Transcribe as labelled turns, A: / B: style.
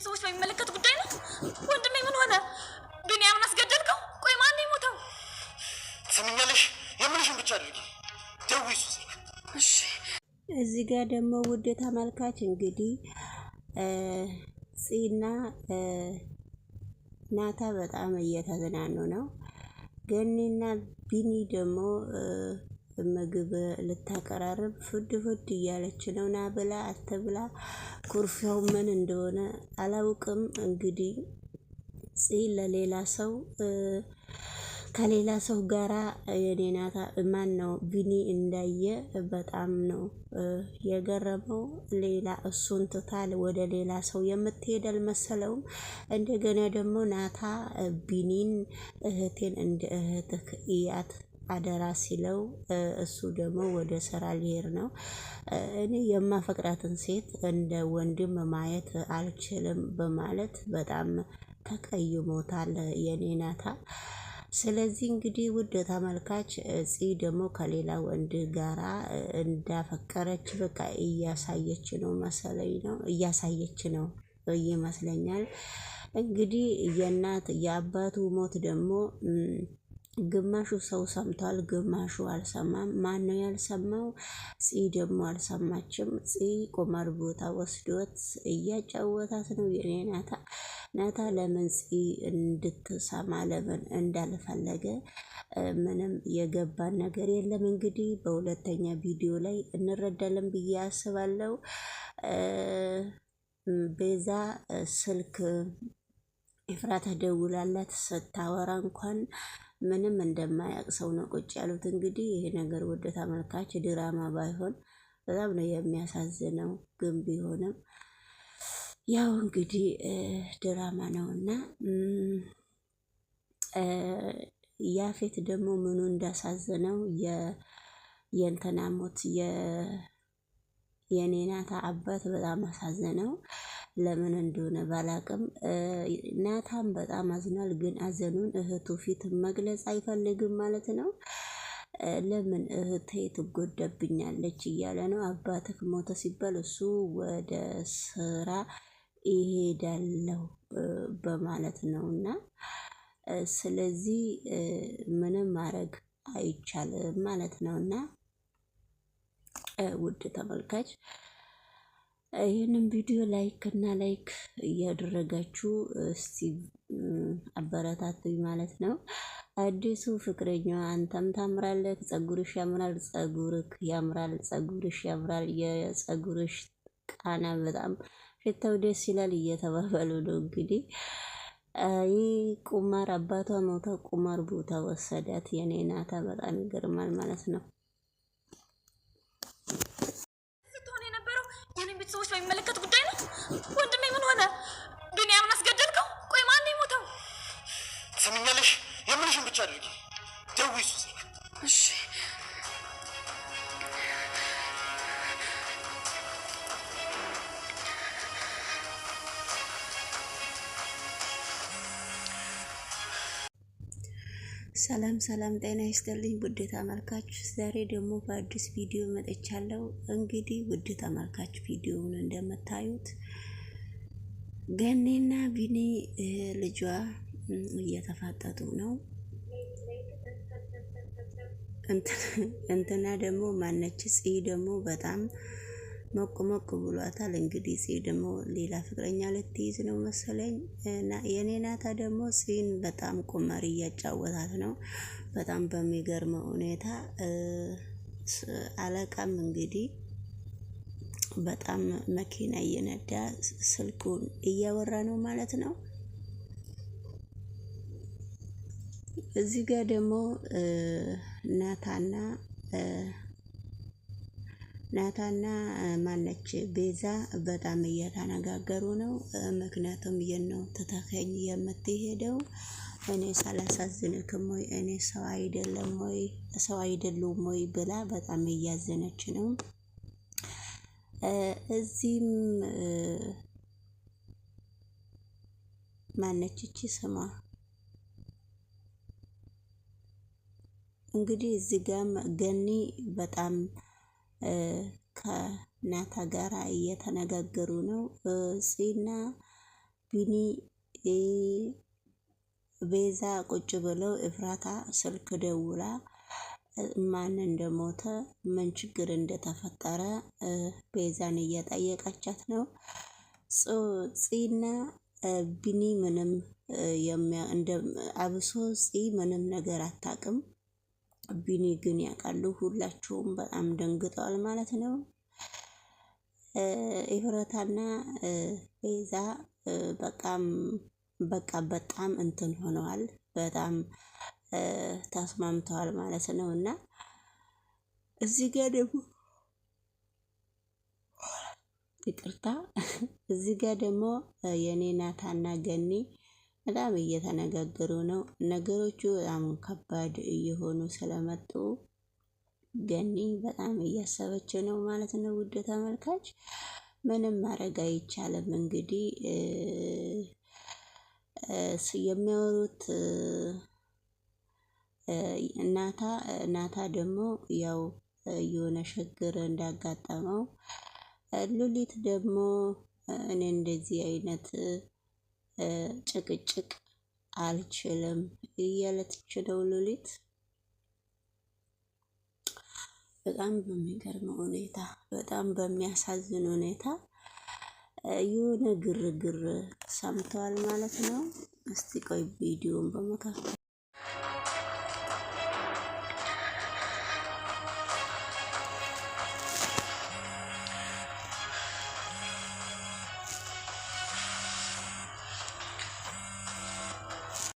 A: ቤተሰቦች በሚመለከት ጉዳይ ነው። ወንድሜ ምን ሆነ? ቢኒያምን አስገደልከው? ቆይ ማን ነው የሞተው?
B: ትሰሚኛለሽ? የምልሽን ብቻ አድርጊ። ደውዪ እሱ ስልክ።
A: እሺ።
C: እዚህ ጋር ደግሞ ውድ ተመልካች እንግዲህ ፂና ናታ በጣም እየተዝናኑ ነው። ገኒና ቢኒ ደግሞ ምግብ ልታቀራርብ ፉድ እያለች ነው። ና ብላ አትብላ ኩርፊያው ምን እንደሆነ አላውቅም። እንግዲህ ፂ ለሌላ ሰው ከሌላ ሰው ጋራ የኔናታ ማን ነው ቢኒ እንዳየ በጣም ነው የገረመው። ሌላ እሱን ትታል ወደ ሌላ ሰው የምትሄድ አልመሰለውም። እንደገና ደግሞ ናታ ቢኒን እህቴን እንደ እህትህ እያት አደራ ሲለው እሱ ደግሞ ወደ ስራ ሊሄድ ነው። እኔ የማፈቅራትን ሴት እንደ ወንድም ማየት አልችልም በማለት በጣም ተቀይሞታል የኔ ናታ። ስለዚህ እንግዲህ ውድ ተመልካች ፂ ደግሞ ከሌላ ወንድ ጋራ እንዳፈቀረች በቃ እያሳየች ነው መሰለኝ ነው እያሳየች ነው ይመስለኛል። እንግዲህ የእናት የአባቱ ሞት ደግሞ ግማሹ ሰው ሰምቷል፣ ግማሹ አልሰማም። ማን ነው ያልሰማው? ፂ ደግሞ አልሰማችም። ፂ ቁማር ቦታ ወስዶት እያጫወታት ነው የኔ ናታ። ናታ ለምን ፂ እንድትሰማ ለምን እንዳልፈለገ ምንም የገባን ነገር የለም። እንግዲህ በሁለተኛ ቪዲዮ ላይ እንረዳለን ብዬ አስባለሁ። ቤዛ ስልክ ኤፍራታ ደውላላት ስታወራ እንኳን ምንም እንደማያውቅ ሰው ነው ቁጭ ያሉት። እንግዲህ ይሄ ነገር ወደ ተመልካች ድራማ ባይሆን በጣም ነው የሚያሳዝነው። ግን ቢሆንም ያው እንግዲህ ድራማ ነውና ያፌት ደግሞ ምኑ እንዳሳዘነው የእንትና ሞት የኔናታ አባት በጣም አሳዘነው። ለምን እንደሆነ ባላቅም ናታም በጣም አዝኗል። ግን አዘኑን እህቱ ፊት መግለጽ አይፈልግም ማለት ነው። ለምን እህቴ ትጎዳብኛለች እያለ ነው። አባትህ ሞተ ሲባል እሱ ወደ ስራ ይሄዳለሁ በማለት ነውና ስለዚህ ምንም ማድረግ አይቻልም ማለት ነውና ውድ ተመልካች ይህንን ቪዲዮ ላይክ እያደረጋችሁ እስቲ አበረታቱኝ ማለት ነው። አዲሱ ፍቅረኛዋ አንተም ታምራለህ፣ ጸጉርሽ ያምራል፣ ጸጉርክ ያምራል፣ ጸጉርሽ ያምራል፣ የጸጉርሽ ቃና በጣም ሽታው ደስ ይላል እየተባባሉ ነው። እንግዲህ ይህ ቁማር አባቷ ሞተ ቁማር ቦታ ወሰዳት የኔ ናታ። በጣም ይገርማል ማለት ነው።
A: ቤተሰቦች በሚመለከት ጉዳይ ነው። ወንድሜ ምን ሆነ? ቢኒያምን አስገደልከው? ቆይ ማን ነው የሞተው?
B: ትሰሚኛለሽ? የምልሽን ብቻ አድርጊ። ደውዪ እሱ ስልክ።
A: እሺ።
C: ሰላም ጤና ይስጥልኝ ውድ ተመልካች፣ ዛሬ ደግሞ በአዲስ ቪዲዮ መጥቻለሁ። እንግዲህ ውድ ተመልካች ቪዲዮውን እንደምታዩት ገኒና ቢኒ ልጇ እየተፋጠጡ ነው። እንትና ደግሞ ማነች ፂ ደግሞ በጣም ሞቅ ብሏታል። እንግዲህ ፂ ደግሞ ሌላ ፍቅረኛ ልትይዝ ነው መሰለኝ። የኔ ናታ ደግሞ ፂን በጣም ቁማር እያጫወታት ነው በጣም በሚገርመው ሁኔታ። አለቃም እንግዲህ በጣም መኪና እየነዳ ስልኩን እያወራ ነው ማለት ነው። እዚህ ጋር ደግሞ ናታና ማነች ቤዛ በጣም እየተነጋገሩ ነው። ምክንያቱም የነው ተተከኝ የምትሄደው እኔ ሳላሳዝንክም ወይ እኔ ሰው አይደለም ወይ ብላ በጣም እያዘነች ነው። እዚህም ማነች እቺ ስሟ እንግዲህ እዚህ ጋም ገኒ በጣም ከናታ ጋራ እየተነጋገሩ ነው። ፂና ቢኒ ቤዛ ቁጭ ብለው ኤፍራታ ስልክ ደውላ ማን እንደሞተ ምን ችግር እንደተፈጠረ ቤዛን እየጠየቀቻት ነው። ፂና ቢኒ ምንም አብሶ ፂ ምንም ነገር አታውቅም። ቢኒ ግን ያውቃሉ። ሁላቸውም በጣም ደንግጠዋል ማለት ነው። ኤፍራታና ቤዛ በጣም እንትን ሆነዋል። በጣም ተስማምተዋል ማለት ነው። እና እዚህ ጋር ደግሞ ይቅርታ፣ እዚህ ጋር ደግሞ የኔ ናታና ገኒ በጣም እየተነጋገሩ ነው። ነገሮቹ በጣም ከባድ እየሆኑ ስለመጡ ገኒ በጣም እያሰበች ነው ማለት ነው። ውድ ተመልካች ምንም ማድረግ አይቻልም። እንግዲህ የሚያወሩት ናታ ደግሞ ያው የሆነ ችግር እንዳጋጠመው፣ ሉሊት ደግሞ እኔ እንደዚህ አይነት ጭቅጭቅ አልችልም እያለች ነው። ሉሊት በጣም በሚገርም ሁኔታ፣ በጣም በሚያሳዝን ሁኔታ የሆነ ግርግር ሰምተዋል ማለት ነው። እስቲ ቆይ ቪዲዮን በመካከል